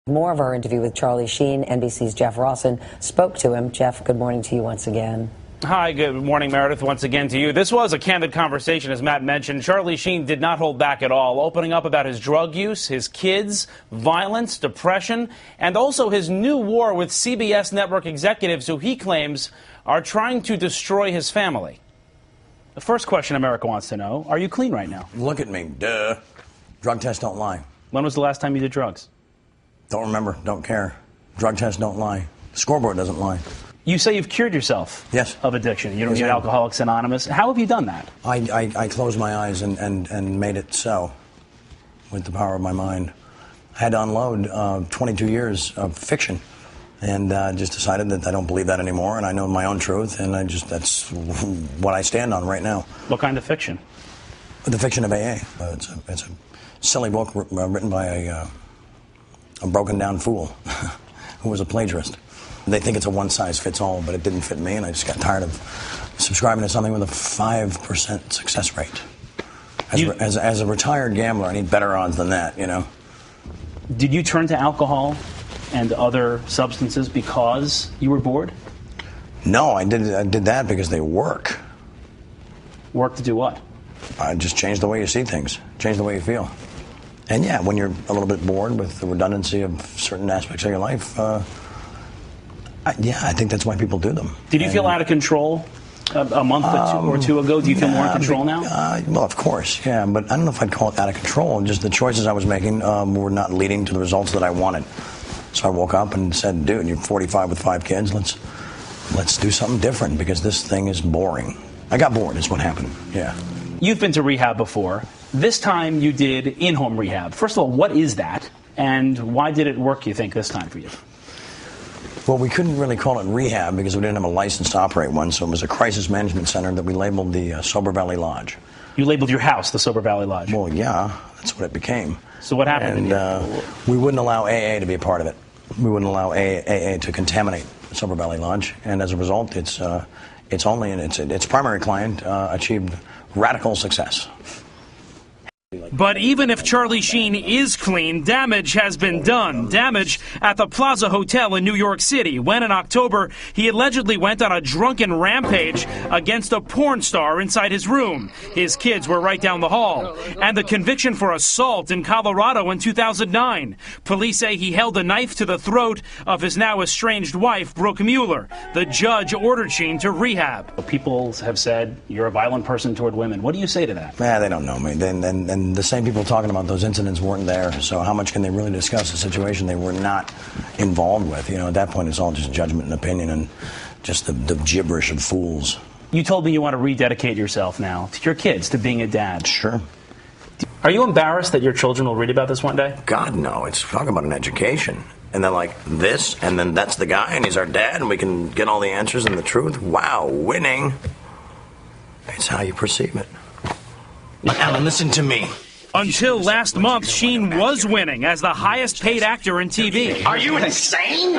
More of our interview with Charlie Sheen. NBC's Jeff Rossen spoke to him. Jeff, good morning to you once again. Hi, good morning, Meredith, once again to you. This was a candid conversation, as Matt mentioned. Charlie Sheen did not hold back at all, opening up about his drug use, his kids, violence, depression, and also his new war with CBS network executives who he claims are trying to destroy his family. The first question America wants to know, are you clean right now? Look at me, duh. Drug tests don't lie. When was the last time you did drugs? Don't remember, don't care. Drug tests don't lie. The scoreboard doesn't lie. You say you've cured yourself of addiction. You don't need Alcoholics Anonymous. How have you done that? I closed my eyes and made it so with the power of my mind. I had to unload 22 years of fiction and just decided that I don't believe that anymore, and I know my own truth, and that's what I stand on right now. What kind of fiction? The fiction of AA. It's a silly book written by a broken-down fool who was a plagiarist. They think it's a one-size-fits-all, but it didn't fit me, and I just got tired of subscribing to something with a 5% success rate. As a retired gambler, I need better odds than that, you know. Did you turn to alcohol and other substances because you were bored? No, I did that because they work. Work to do what? Just change the way you see things, change the way you feel. And yeah, when you're a little bit bored with the redundancy of certain aspects of your life, I think that's why people do them. Did you feel out of control a month or two ago? Do you feel more in control now? Well, of course, yeah, but I don't know if I'd call it out of control. Just the choices I was making were not leading to the results that I wanted. So I woke up and said, dude, you're 45 with 5 kids. Let's do something different because this thing is boring. I got bored is what happened, yeah. You've been to rehab before. This time you did in-home rehab. First of all, what is that? And why did it work, you think, this time for you? Well, we couldn't really call it rehab because we didn't have a license to operate one, so it was a crisis management center that we labeled the Sober Valley Lodge. You labeled your house the Sober Valley Lodge? Well, yeah, that's what it became. So what happened? And we wouldn't allow AA to be a part of it. We wouldn't allow AA to contaminate Sober Valley Lodge, and as a result, its primary client achieved radical success. But even if Charlie Sheen is clean, damage has been done. Damage at the Plaza Hotel in New York City when in October he allegedly went on a drunken rampage against a porn star inside his room. His kids were right down the hall. And the conviction for assault in Colorado in 2009. Police say he held a knife to the throat of his now estranged wife, Brooke Mueller. The judge ordered Sheen to rehab. People have said you're a violent person toward women. What do you say to that? They don't know me. And the same people talking about those incidents weren't there, so how much can they really discuss a situation they were not involved with? You know, at that point, it's all just judgment and opinion and just the gibberish of fools. You told me you want to rededicate yourself now to your kids, to being a dad. Sure. Are you embarrassed that your children will read about this one day? God, no. It's talking about an education. And then like this, and then that's the guy, and he's our dad, and we can get all the answers and the truth. Wow, winning. It's how you perceive it. Alan, listen to me. Until last month, Sheen was winning as the highest paid actor in TV. Are you insane?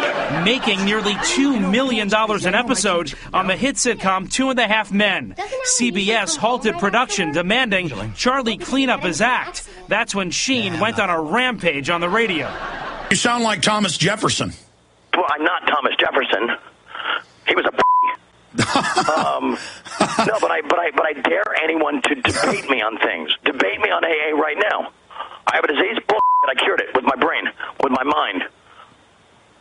Making nearly $2 million an episode on the hit sitcom 2.5 Men. CBS halted production, demanding Charlie clean up his act. That's when Sheen went on a rampage on the radio. You sound like Thomas Jefferson. Well, I'm not Thomas Jefferson. He was a no, but I dare anyone to debate me on things. Debate me on AA right now. I have a disease, and I cured it with my brain, with my mind.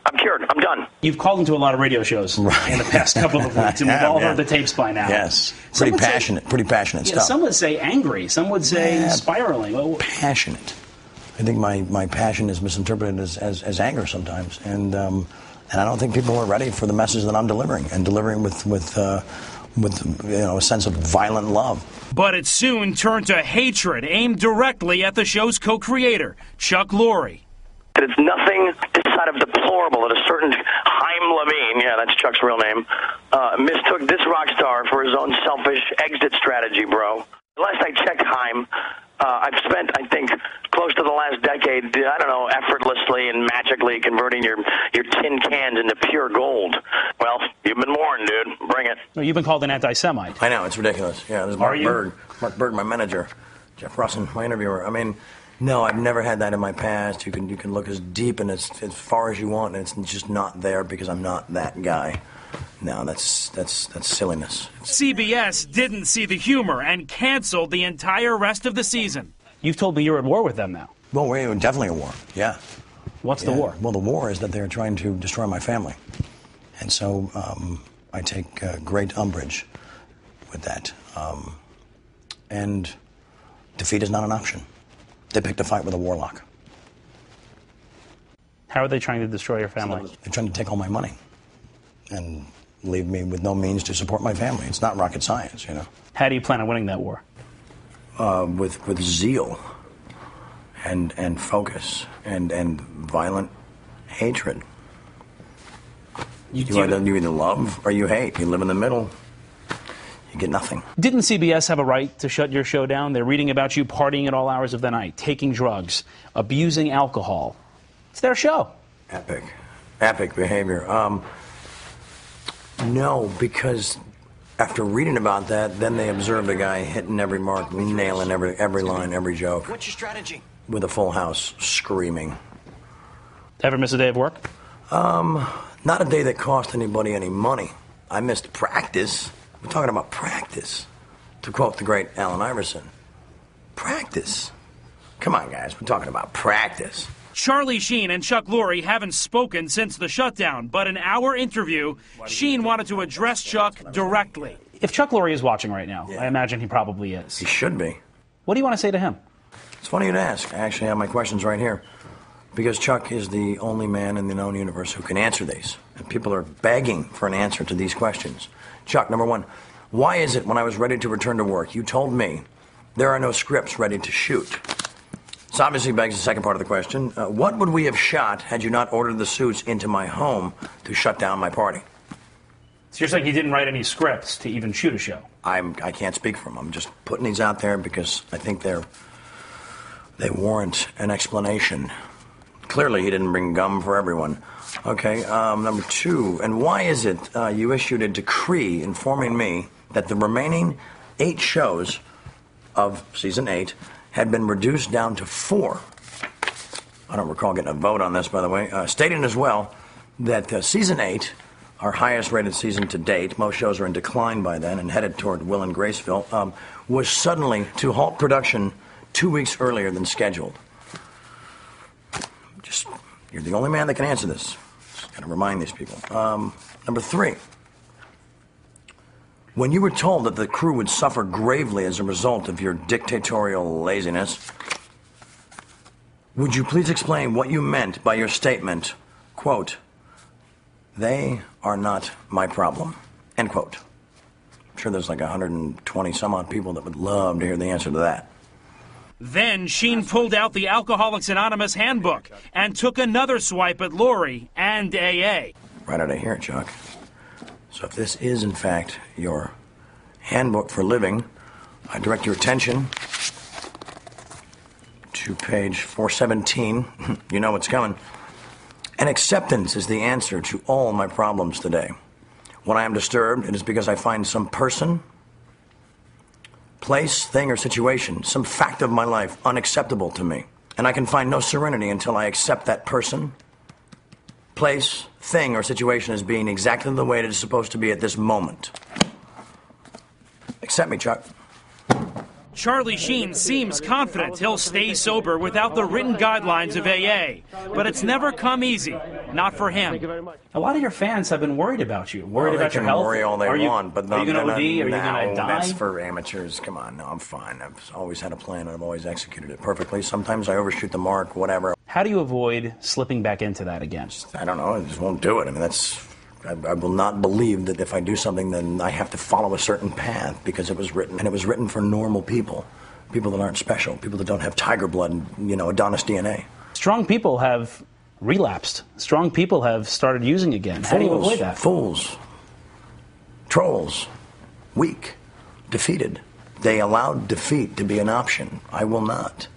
I'm cured. I'm done. You've called into a lot of radio shows in the past couple of weeks, and we've all heard the tapes by now. Yes, pretty passionate stuff. Some would say angry. Some would say spiraling. Passionate. I think my passion is misinterpreted as anger sometimes, and I don't think people are ready for the message that I'm delivering, and delivering with a sense of violent love. But it soon turned to hatred aimed directly at the show's co-creator, Chuck Lorre. It's nothing this side of deplorable that a certain Chaim Levine, yeah, that's Chuck's real name, mistook this rock star for his own selfish exit strategy, bro. Last I checked, Chaim, I've spent, I think, close to the last decade, I don't know, effortlessly and magically converting your tin cans into pure gold. Well, you've been warned, dude. Bring it. Well, you've been called an anti-Semite. I know, it's ridiculous. Yeah, this is Mark Berg, my manager, Jeff Rossen, my interviewer. I mean, No, I've never had that in my past. You can look as deep and as far as you want, and it's just not there because I'm not that guy. No, that's silliness. CBS didn't see the humor and canceled the entire rest of the season. You've told me you're at war with them now. Well, we're definitely at war, yeah. What's the war? Well, the war is that they're trying to destroy my family. And so I take great umbrage with that. And defeat is not an option. They picked a fight with a warlock. How are they trying to destroy your family? They're trying to take all my money and leave me with no means to support my family. It's not rocket science, you know. How do you plan on winning that war? With zeal and focus and violent hatred. You either love or you hate. You live in the middle. You get nothing. Didn't CBS have a right to shut your show down? They're reading about you partying at all hours of the night, taking drugs, abusing alcohol. It's their show. Epic behavior. No, because after reading about that, then they observed a guy hitting every mark, nailing every line, every joke. What's your strategy? With a full house, screaming. Ever miss a day of work? Not a day that cost anybody any money. I missed practice. We're talking about practice. To quote the great Allen Iverson, practice. Come on, guys, we're talking about practice. Charlie Sheen and Chuck Lorre haven't spoken since the shutdown, but in our interview, Sheen wanted to address Chuck directly. If Chuck Lorre is watching right now, I imagine he probably is. He should be. What do you want to say to him? It's funny you'd ask. I actually have my questions right here. Because Chuck is the only man in the known universe who can answer these. And people are begging for an answer to these questions. Chuck, number one, why is it when I was ready to return to work, you told me there are no scripts ready to shoot? This obviously begs the second part of the question. What would we have shot had you not ordered the suits into my home to shut down my party? So you're saying he didn't write any scripts to even shoot a show? I can't speak for him. I'm just putting these out there because I think they warrant an explanation. Clearly, he didn't bring gum for everyone. Okay, number two, and why is it you issued a decree informing me that the remaining 8 shows of season 8 had been reduced down to 4? I don't recall getting a vote on this, by the way. Stating as well that season 8, our highest rated season to date, most shows are in decline by then and headed toward Will and Graceville, was suddenly to halt production 2 weeks earlier than scheduled. You're the only man that can answer this. Just got to remind these people. Number 3. When you were told that the crew would suffer gravely as a result of your dictatorial laziness, would you please explain what you meant by your statement, quote, they are not my problem, end quote. I'm sure there's like 120 some odd people that would love to hear the answer to that. Then Sheen pulled out the Alcoholics Anonymous handbook and took another swipe at Lorre and AA. Right out of here, Chuck. So if this is, in fact, your handbook for living, I direct your attention to page 417. You know what's coming. And acceptance is the answer to all my problems today. When I am disturbed, it is because I find some person, place, thing, or situation, some fact of my life unacceptable to me. And I can find no serenity until I accept that person, place, thing, or situation as being exactly the way it is supposed to be at this moment. Accept me, Chuck. Charlie Sheen seems confident he'll stay sober without the written guidelines of AA. But it's never come easy. Not for him. A lot of your fans have been worried about you. Worried about your health. Worry all they want, but are you going to OD? Are you going to die? That's for amateurs. Come on, no, I'm fine. I've always had a plan, and I've always executed it perfectly. Sometimes I overshoot the mark, whatever. How do you avoid slipping back into that again? I don't know. I just won't do it. I mean, I will not believe that if I do something, then I have to follow a certain path because it was written. And it was written for normal people. People that aren't special. People that don't have tiger blood and, Adonis DNA. Strong people have relapsed. Strong people have started using again. How do you avoid that? Fools. Trolls. Weak. Defeated. They allowed defeat to be an option. I will not.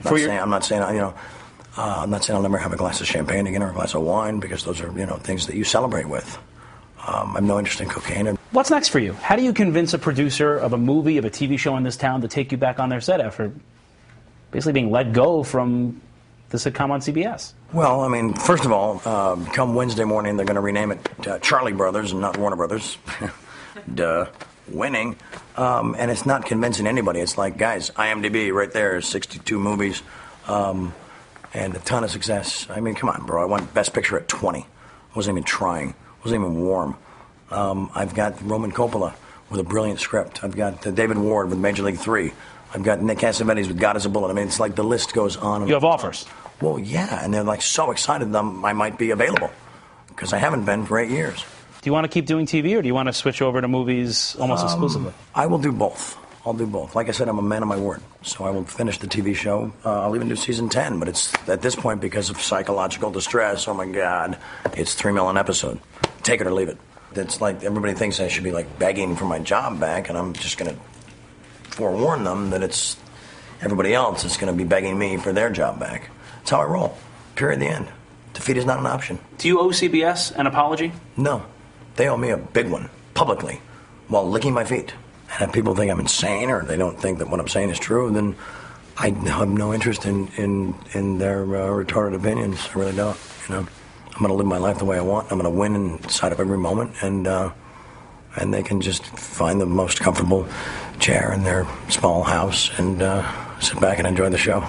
I'm not saying I'll never have a glass of champagne again or a glass of wine because those are, things that you celebrate with. I have no interest in cocaine. What's next for you? How do you convince a producer of a movie, of a TV show in this town to take you back on their set after basically being let go from the sitcom on CBS. Well, I mean, first of all, come Wednesday morning, they're going to rename it Charlie Brothers and not Warner Brothers. Duh. Winning. And it's not convincing anybody. It's like, guys, IMDb right there, 62 movies, and a ton of success. I mean, come on, bro. I won Best Picture at 20. Wasn't even trying. Wasn't even warm. I've got Roman Coppola with a brilliant script. I've got David Ward with Major League 3. I've got Nick Cassavetes with God is a Bullet. I mean, it's like the list goes on. And you have offers? Well, yeah, and they're like so excited that I might be available because I haven't been for 8 years. Do you want to keep doing TV, or do you want to switch over to movies almost exclusively? I will do both. I'll do both. Like I said, I'm a man of my word, so I will finish the TV show. I'll even do season 10, but it's at this point because of psychological distress. Oh my God, it's $3 million an episode. Take it or leave it. It's like everybody thinks I should be like begging for my job back, and I'm just going to forewarn them that it's everybody else is going to be begging me for their job back. That's how I roll. Period. The end. Defeat is not an option. Do you owe CBS an apology? No. They owe me a big one, publicly, while licking my feet. And if people think I'm insane or they don't think that what I'm saying is true, then I have no interest in their retarded opinions. I really don't. You know, I'm going to live my life the way I want. I'm going to win inside of every moment, and they can just find the most comfortable chair in their small house and sit back and enjoy the show.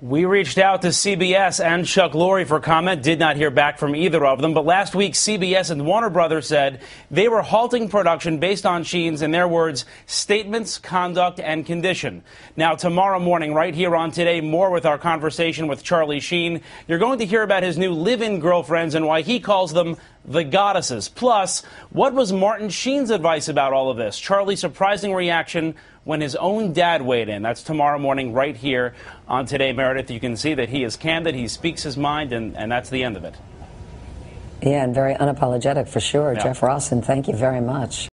We reached out to CBS and Chuck Lorre for comment, did not hear back from either of them. But last week, CBS and Warner Brothers said they were halting production based on Sheen's, in their words, statements, conduct, and condition. Now, tomorrow morning, right here on Today, more with our conversation with Charlie Sheen. You're going to hear about his new live-in girlfriends and why he calls them the goddesses. Plus, what was Martin Sheen's advice about all of this? Charlie's surprising reaction when his own dad weighed in. That's tomorrow morning right here on Today, Meredith. You can see that he is candid, he speaks his mind, and that's the end of it. Yeah, and very unapologetic for sure. Yeah. Jeff Rossen, thank you very much.